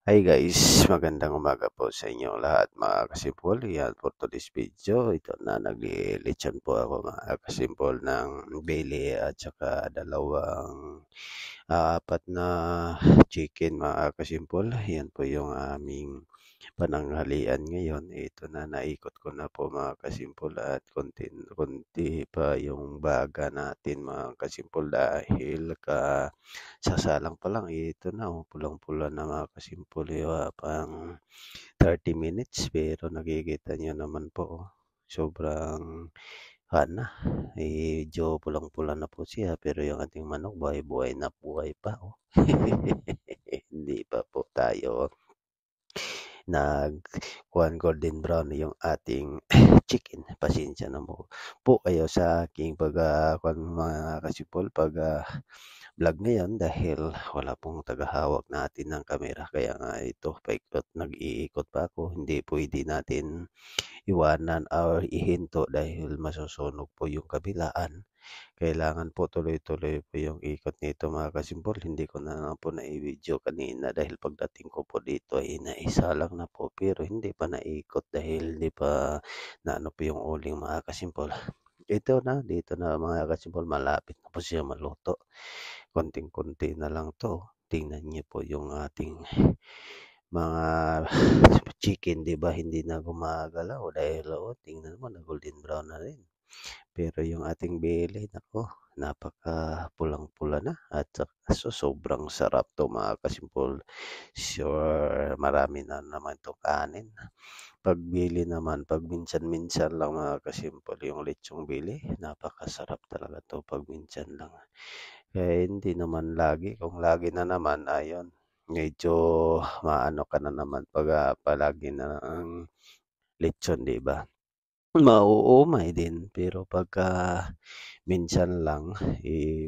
Hi guys, magandang umaga po sa inyong lahat mga kasimpol. Yan for today's video. Ito na naglilitsyon po ako mga kasimpol ng bili at saka apat na chicken mga kasimpol. Yan po yung aming pananghalian ngayon. Ito na naikot ko na po mga kasimpol at konti pa yung baga natin mga kasimpol dahil sasalang pa lang, ito na oh, pulang-pula na mga kasimpol, pang 30 minutes pero nakikita niyo naman po, oh, sobrang na, medyo pulang-pula na po siya pero yung ating manok buhay-buhay na buhay pa, oh. Hindi pa po tayo golden brown yung ating chicken. Pasensya na po kayo sa aking mga kasipol vlog ngayon dahil wala pong tagahawak natin ng kamera. Kaya nga ito, nag-iikot pa ako. Hindi pwede natin iwanan or ihinto dahil masusunog po yung kabilaan. Kailangan po tuloy-tuloy po yung ikot nito mga kasimpol. Hindi ko na lang po na-video kanina dahil pagdating ko po dito ay naisa lang na po pero hindi pa naikot dahil hindi pa naano po yung uling mga kasimpol. Dito na mga kasimpol, malapit na po siya maluto. Konting-konti na lang to. Tingnan niyo po yung ating mga chicken, 'di ba? Hindi na gumagalaw dahil tingnan mo na golden brown na rin. Pero yung ating bili, nako, napaka pulang-pula na at sobrang sarap to mga kasimpol. Sure, marami na naman to kanin. Pagbili naman, pag minsan-minsan lang mga kasimpol yung lechong bili, napakasarap talaga to pag minsan lang. Kaya hindi naman lagi, kung lagi na naman, ayun, medyo maano ka na naman pag palagi na ang lechon, 'di ba? Mauumay din, pero pagka minsan lang,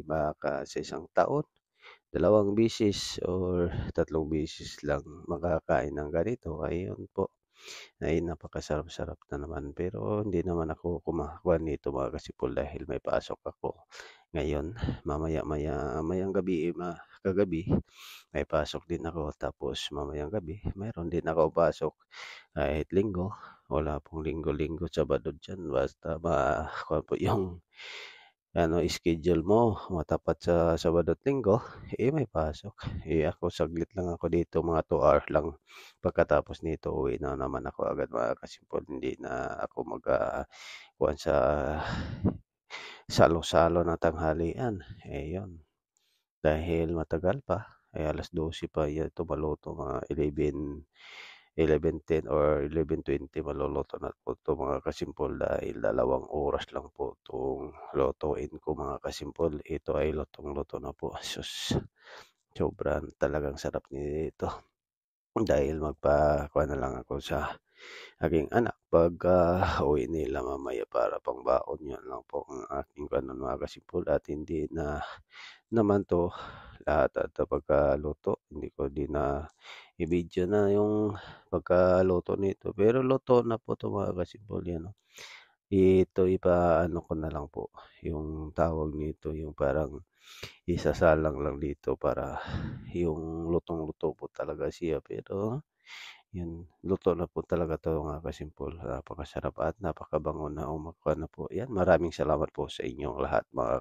baka sa isang taon, 2 beses or 3 beses lang makakain ng ganito, ayun po, ay napakasarap-sarap na naman. Pero hindi naman ako kumakain nito mga kasipol dahil may pasok ako ngayon. Mamayang gabi, kagabi, may pasok din ako. Tapos mamayang gabi, mayroon din ako pasok. Kahit linggo, wala pong linggo-linggo, Sabado diyan. Basta kuwan po yung schedule mo matapat sa Sabado't Linggo, may pasok. Ako saglit lang ako dito, mga 2 hours lang. Pagkatapos nito uwi na naman ako agad mga kasimpol. Hindi na ako kuwan sa salo-salo na tanghalian. Yun, dahil matagal pa, 12:00 pa ito maluto, mga 11:10 or 11:20 maluluto na po 'to mga kasimpol dahil 2 oras lang po 'tong lutuin ko mga kasimpol. Ito ay lutong-luto na po. Sus, sobrang talagang sarap nito. Dahil magpakuha na lang ako sa aking anak pagka-uwi nila mamaya para pangbaon. Yun lang po ang aking mga kasimpol at hindi na naman 'to lahat at pagkaluto. Hindi ko din na i-video na yung pagkaluto nito, pero luto na po 'to mga kasimpol, yan oh. Ito ipaano ko na lang po, yung tawag nito, yung parang isasalang lang dito para yung lutong-luto po talaga siya. Pero yun, luto na po talaga 'to mga kasimpol. Napakasarap at napakabango na umakuha na po. Yan, maraming salamat po sa inyong lahat mga